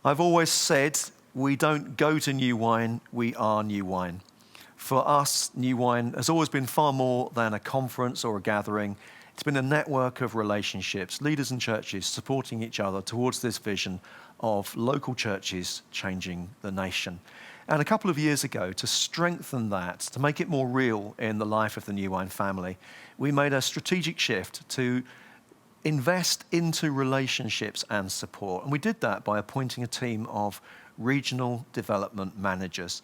I've always said we don't go to New Wine, we are New Wine. For us, New Wine has always been far more than a conference or a gathering. It's been a network of relationships, leaders and churches supporting each other towards this vision of local churches changing the nation. And a couple of years ago, to strengthen that, to make it more real in the life of the New Wine family, we made a strategic shift to invest into relationships and support. And we did that by appointing a team of regional development managers.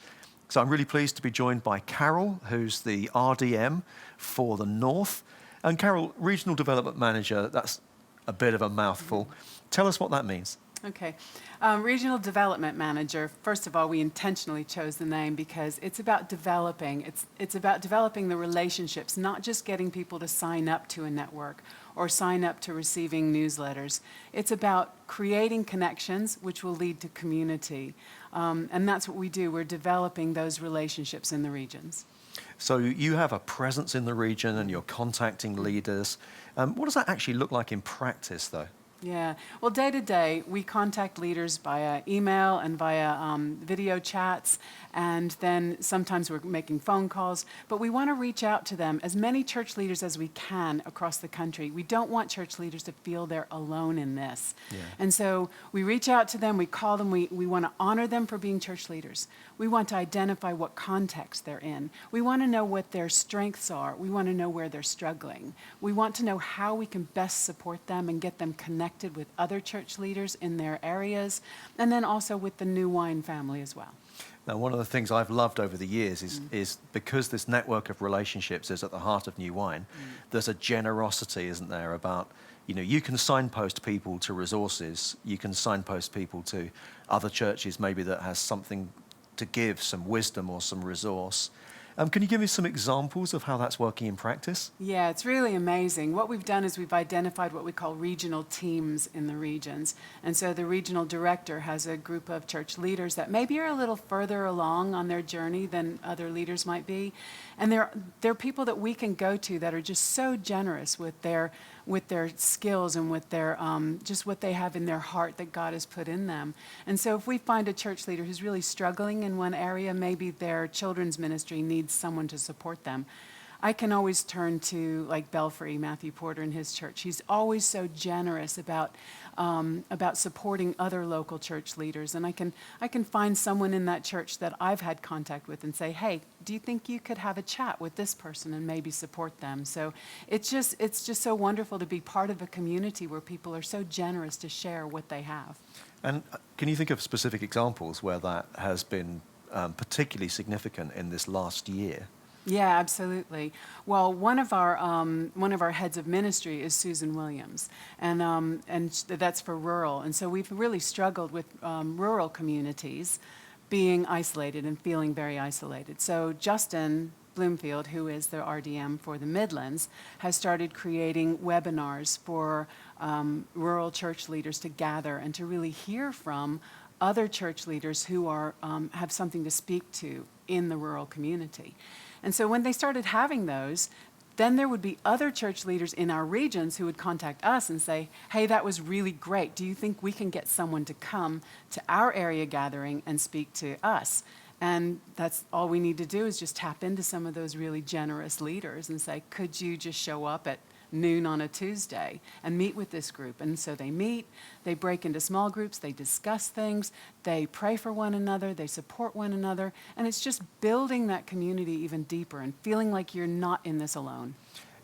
So I'm really pleased to be joined by Carol, who's the RDM for the North. And Carol, Regional Development Manager, that's a bit of a mouthful. Tell us what that means. Okay. Regional Development Manager, first of all, we intentionally chose the name because it's about developing. It's about developing the relationships, not just getting people to sign up to a network or sign up to receiving newsletters. It's about creating connections which will lead to community. And that's what we do. We're developing those relationships in the regions. So you have a presence in the region and you're contacting leaders. What does that actually look like in practice, though? Yeah. Well, day to day, we contact leaders via email and via video chats, and then sometimes we're making phone calls. But we want to reach out to them, as many church leaders as we can across the country. We don't want church leaders to feel they're alone in this. Yeah. And so we reach out to them, we call them, we want to honor them for being church leaders. We want to identify what context they're in. We want to know what their strengths are. We want to know where they're struggling. We want to know how we can best support them and get them connected with other church leaders in their areas, and then also with the New Wine family as well. Now, one of the things I've loved over the years is because this network of relationships is at the heart of New Wine, there's a generosity, isn't there, about, you can signpost people to resources, you can signpost people to other churches maybe that has something to give, some wisdom or some resource. Can you give me some examples of how that's working in practice? Yeah, it's really amazing. What we've done is we've identified what we call regional teams in the regions. And so the regional director has a group of church leaders that maybe are a little further along on their journey than other leaders might be. And they're people that we can go to that are just so generous with their skills and with their just what they have in their heart that God has put in them. And so if we find a church leader who's really struggling in one area, maybe their children's ministry needs someone to support them, I can always turn to like Belfry, Matthew Porter and his church. He's always so generous about supporting other local church leaders. And I can find someone in that church that I've had contact with and say, hey, do you think you could have a chat with this person and maybe support them? So it's just so wonderful to be part of a community where people are so generous to share what they have. And can you think of specific examples where that has been particularly significant in this last year? Yeah, absolutely. Well, one of our heads of ministry is Susan Williams, and that's for rural. And so we've really struggled with rural communities being isolated and feeling very isolated. So Justin Bloomfield, who is the RDM for the Midlands, has started creating webinars for rural church leaders to gather and to really hear from other church leaders who are have something to speak to in the rural community. And so when they started having those, then there would be other church leaders in our regions who would contact us and say, hey, that was really great. Do you think we can get someone to come to our area gathering and speak to us? And that's all we need to do is just tap into some of those really generous leaders and say, could you just show up at noon on a Tuesday and meet with this group? And so they meet, they break into small groups, they discuss things, they pray for one another, they support one another, and it's just building that community even deeper and feeling like you're not in this alone.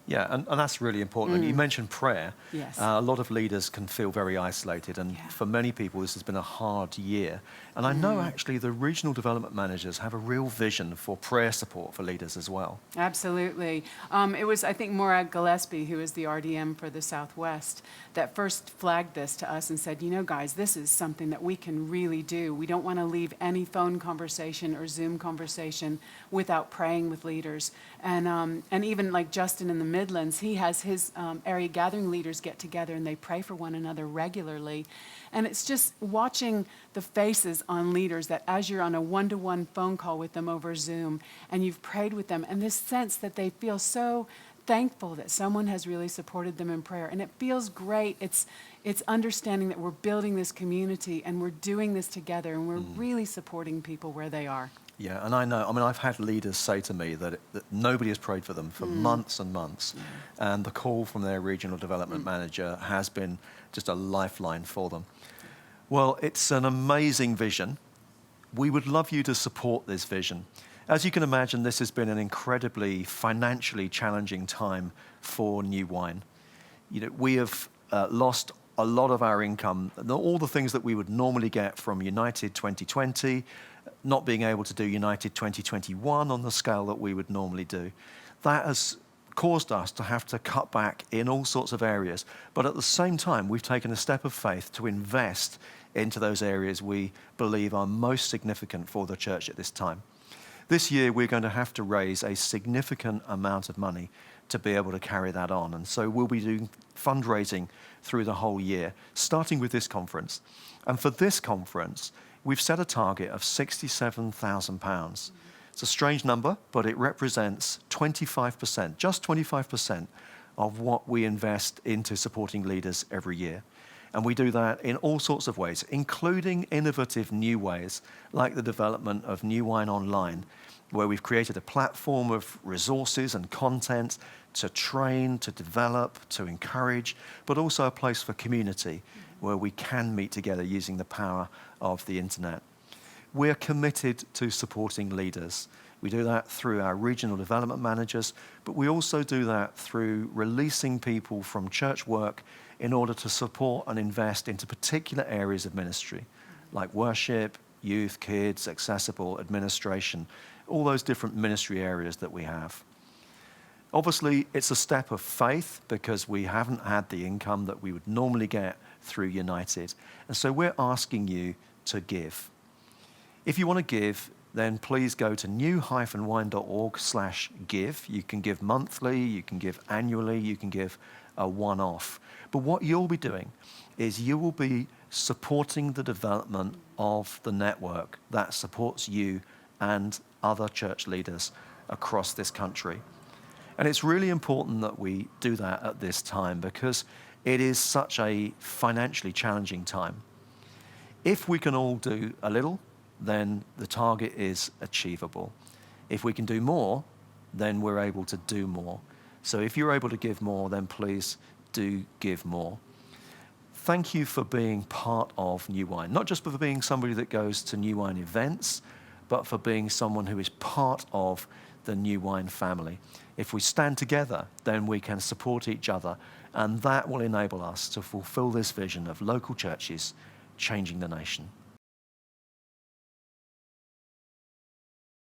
Yeah, and that's really important. And you mentioned prayer. Yes. A lot of leaders can feel very isolated, and for many people, this has been a hard year. And I know actually the regional development managers have a real vision for prayer support for leaders as well. Absolutely. It was, I think, Morag Gillespie, who is the RDM for the Southwest, that first flagged this to us and said, guys, this is something that we can really do. We don't want to leave any phone conversation or Zoom conversation without praying with leaders. And even like Justin in the Midlands, he has his area gathering leaders get together and they pray for one another regularly. And it's just watching the faces on leaders that as you're on a one-to-one phone call with them over Zoom and you've prayed with them, and this sense that they feel so thankful that someone has really supported them in prayer. And it feels great. It's understanding that we're building this community and we're doing this together and we're really supporting people where they are. Yeah, and I know, I mean, I've had leaders say to me that nobody has prayed for them for months and months. And the call from their regional development manager has been just a lifeline for them. Well, it's an amazing vision. We would love you to support this vision. As you can imagine, this has been an incredibly financially challenging time for New Wine. You know, we have lost a lot of our income, all the things that we would normally get from United 2020, not being able to do United 2021 on the scale that we would normally do. That has caused us to have to cut back in all sorts of areas. But at the same time, we've taken a step of faith to invest into those areas we believe are most significant for the church at this time. This year, we're going to have to raise a significant amount of money to be able to carry that on. And so we'll be doing fundraising through the whole year, starting with this conference. And for this conference, we've set a target of £67,000. It's a strange number, but it represents 25%, just 25% of what we invest into supporting leaders every year. And we do that in all sorts of ways, including innovative new ways, like the development of New Wine Online, where we've created a platform of resources and content to train, to develop, to encourage, but also a place for community where we can meet together using the power of the internet. We're committed to supporting leaders. We do that through our regional development managers, but we also do that through releasing people from church work in order to support and invest into particular areas of ministry, like worship, youth, kids, accessible, administration, all those different ministry areas that we have. Obviously, it's a step of faith because we haven't had the income that we would normally get through United. And so we're asking you to give. If you want to give, then please go to new-wine.org/give. You can give monthly, you can give annually, you can give a one-off. But what you'll be doing is you will be supporting the development of the network that supports you and other church leaders across this country. And it's really important that we do that at this time because it is such a financially challenging time. If we can all do a little, then the target is achievable. If we can do more, then we're able to do more. So if you're able to give more, then please do give more. Thank you for being part of New Wine, not just for being somebody that goes to New Wine events, but for being someone who is part of the New Wine family. If we stand together, then we can support each other, and that will enable us to fulfill this vision of local churches changing the nation.